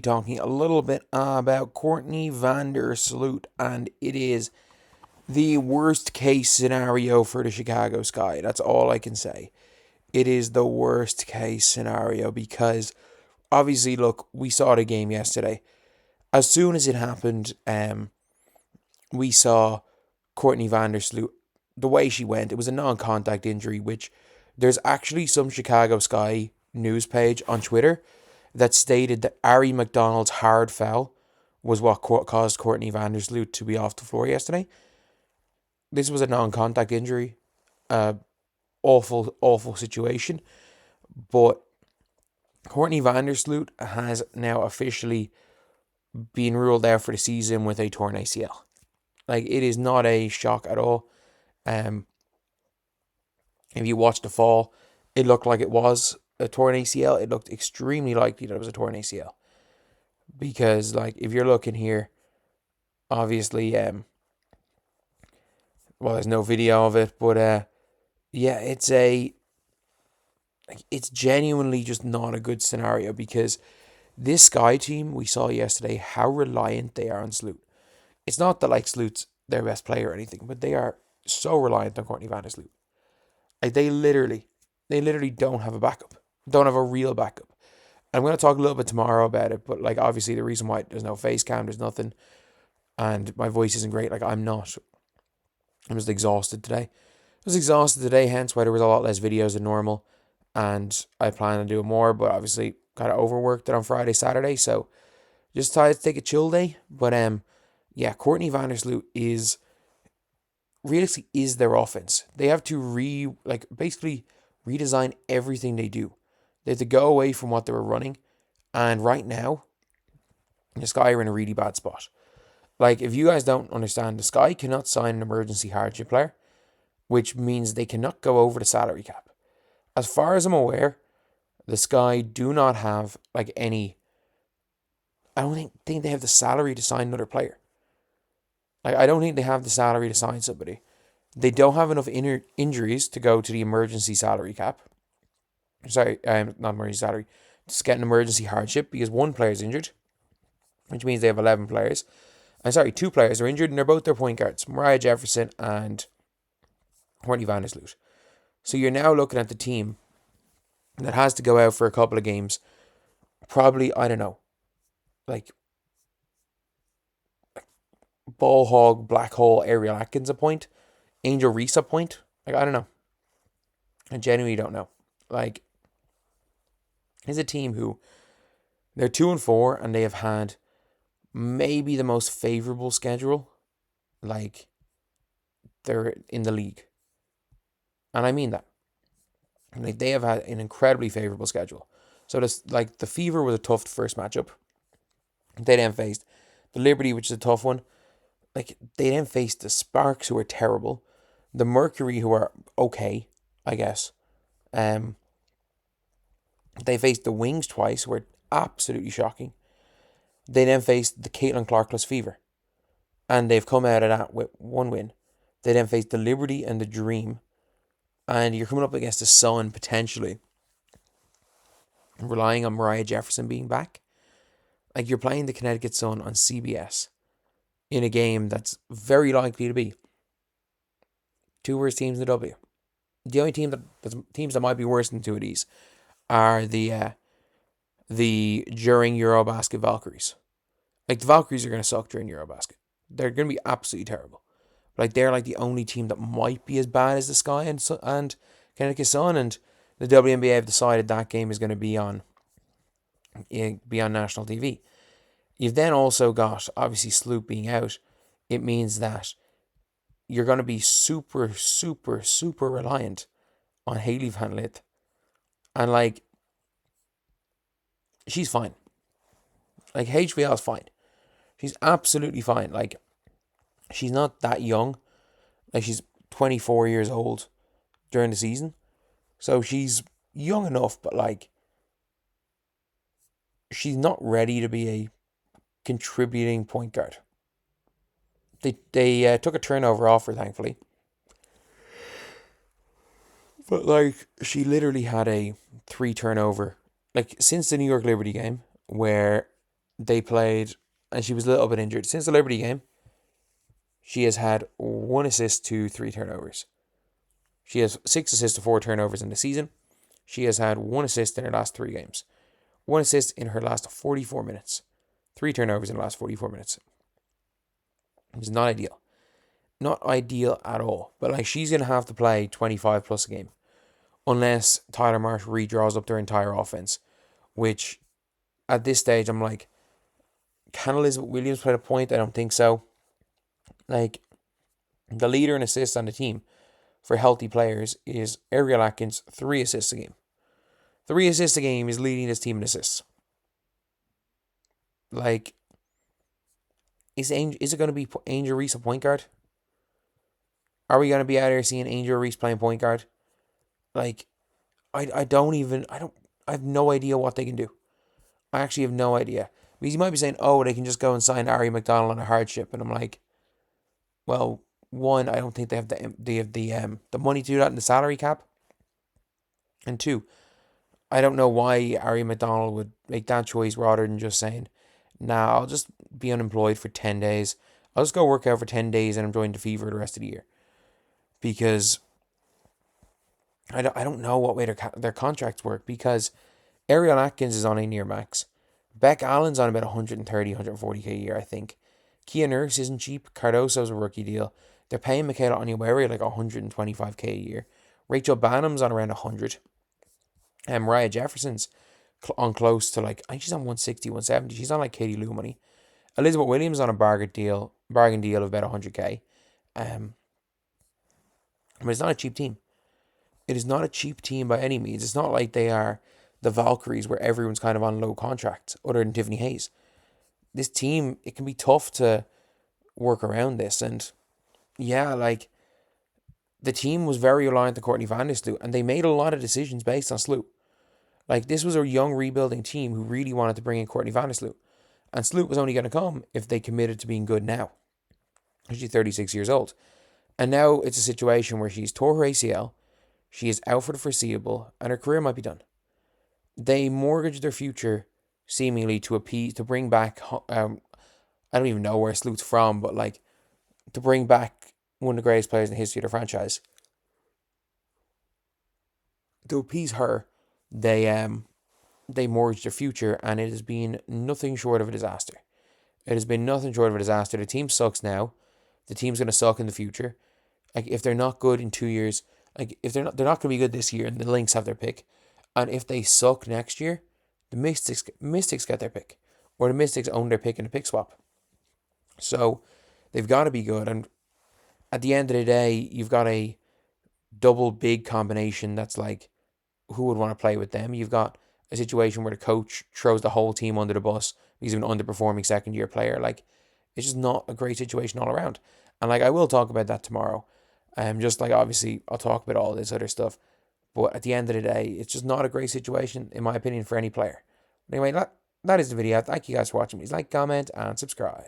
talking a little bit about Courtney Vandersloot, and it is the worst case scenario for the Chicago Sky. That's all I can say. It is the worst case scenario because obviously, look, we saw the game yesterday. As soon as it happened, we saw Courtney Vandersloot, the way she went, it was a non-contact injury, which there's actually some Chicago Sky news page on Twitter that stated that Ari McDonald's hard foul was what caused Courtney Vandersloot to be off the floor yesterday. This was a non-contact injury. Awful, awful situation. But Courtney Vandersloot has now officially been ruled out for the season with a torn ACL. Like, it is not a shock at all. If you watch the fall, it looked like it was a torn ACL. It looked extremely likely that it was a torn ACL. Because, like, if you're looking here, obviously, well, there's no video of it, but yeah, it's genuinely just not a good scenario because this Sky team, we saw yesterday how reliant they are on Sloot. It's not that, like, Sloot's their best player or anything, but they are so reliant on Courtney Vandersloot. Like, they literally don't have a backup. Don't have a real backup. I'm going to talk a little bit tomorrow about it, but, like, obviously the reason why there's no face cam, there's nothing, and my voice isn't great, like, I'm just exhausted today. I was exhausted today, hence why there was a lot less videos than normal, and I plan on doing more, but obviously kind of overworked it on Friday, Saturday, so just decided to take a chill day. But yeah, Courtney Vandersloot is realistically is their offense. They have to basically redesign everything they do. They have to go away from what they were running, and right now, the Sky are in a really bad spot. Like, if you guys don't understand, the Sky cannot sign an emergency hardship player, which means they cannot go over the salary cap. As far as I'm aware, the Sky do not have like any. I don't think they have the salary to sign another player. Like, I don't think they have the salary to sign somebody. They don't have enough injuries to go to the emergency salary cap. Sorry, not emergency salary. Just get an emergency hardship because one player is injured, which means they have 11 players. I'm sorry, two players are injured, and they're both their point guards, Mariah Jefferson and Courtney Vandersloot. So you're now looking at the team that has to go out for a couple of games. Probably, I don't know, like ball hog, black hole, Ariel Atkins a point, Angel Reese a point. Like, I don't know. I genuinely don't know. Like, it's a team who they're 2-4 and they have had maybe the most favorable schedule. Like, they're in the league. And I mean that. Like, they have had an incredibly favorable schedule. So this, like, the Fever was a tough first matchup. They then faced the Liberty, which is a tough one. Like, they then faced the Sparks, who are terrible. The Mercury, who are okay, I guess. They faced the Wings twice, who were absolutely shocking. They then faced the Caitlin Clarkless Fever. And they've come out of that with one win. They then faced the Liberty and the Dream. And you're coming up against the Sun, potentially, relying on Mariah Jefferson being back. Like, you're playing the Connecticut Sun on CBS in a game that's very likely to be two worst teams in the W. The only teams that might be worse than two of these are the during Eurobasket Valkyries. Like, the Valkyries are going to suck during Eurobasket. They're going to be absolutely terrible. Like, they're like the only team that might be as bad as the Sky and Connecticut Sun, and the WNBA have decided that game is going to be on national TV. You've then also got, obviously, Sloop being out. It means that you're going to be super, super, super reliant on Hailey Van Lith. And, like, she's fine. Like, HVL is fine. She's absolutely fine. Like, she's not that young. Like, she's 24 years old during the season. So she's young enough, but, like, she's not ready to be a contributing point guard. They took a turnover off her, thankfully. But, like, she literally had a 3 turnover, like, since the New York Liberty game, where they played, and she was a little bit injured. Since the Liberty game, she has had 1 assist to 3 turnovers. She has 6 assists to 4 turnovers in the season. She has had 1 assist in her last 3 games. 1 assist in her last 44 minutes. 3 turnovers in the last 44 minutes. It's not ideal. Not ideal at all. But like, she's going to have to play 25 plus a game. Unless Tyler Marsh redraws up their entire offense. Which, at this stage, I'm like, can Elizabeth Williams play the point? I don't think so. Like, the leader in assists on the team for healthy players is Ariel Atkins, 3 assists a game. 3 assists a game is leading this team in assists. Like, is it going to be Angel Reese a point guard? Are we going to be out here seeing Angel Reese playing point guard? Like, I have no idea what they can do. I actually have no idea. Because you might be saying, oh, they can just go and sign Ari McDonald on a hardship. And I'm like, well, one, I don't think they have the money to do that in the salary cap. And 2, I don't know why Ari McDonald would make that choice rather than just saying, nah, I'll just be unemployed for 10 days. I'll just go work out for 10 days and I'm joining the fever the rest of the year. Because I don't know what way their contracts work, because Ariel Atkins is on a near max. Beck Allen's on about 130, 140k a year, I think. Kia Nurse isn't cheap. Cardoso's a rookie deal. They're paying Michaela Onyeabor like 125k a year. Rachel Bannum's on around 100. And Mariah Jefferson's on close to, like, I think she's on 160, 170. She's on like Katie Lou money. Elizabeth Williams on a bargain deal of about 100k. But it's not a cheap team. It is not a cheap team by any means. It's not like they are the Valkyries where everyone's kind of on low contracts, other than Tiffany Hayes. This team, it can be tough to work around this. And yeah, like, the team was very reliant on Courtney Vandersloot, and they made a lot of decisions based on Sloot. Like, this was a young rebuilding team who really wanted to bring in Courtney Vandersloot. And Sloot was only going to come if they committed to being good now. She's 36 years old. And now it's a situation where she's tore her ACL, she is out for the foreseeable, and her career might be done. They mortgaged their future, seemingly, to bring back, I don't even know where Sloot's from, but like, to bring back one of the greatest players in the history of the franchise. To appease her, they mortgaged their future, and it has been nothing short of a disaster. It has been nothing short of a disaster. The team sucks now. The team's going to suck in the future. Like, if they're not good in 2 years, like, if they're not going to be good this year, and the Lynx have their pick, and if they suck next year, the Mystics get their pick, or the Mystics own their pick in a pick swap. So they've got to be good, and at the end of the day, you've got a double big combination that's like, who would want to play with them? You've got a situation where the coach throws the whole team under the bus because of an underperforming second year player. Like, it's just not a great situation all around. And like, I will talk about that tomorrow. Just like, obviously I'll talk about all this other stuff. But at the end of the day, it's just not a great situation, in my opinion, for any player. But anyway, that is the video. Thank you guys for watching. Please like, comment, and subscribe.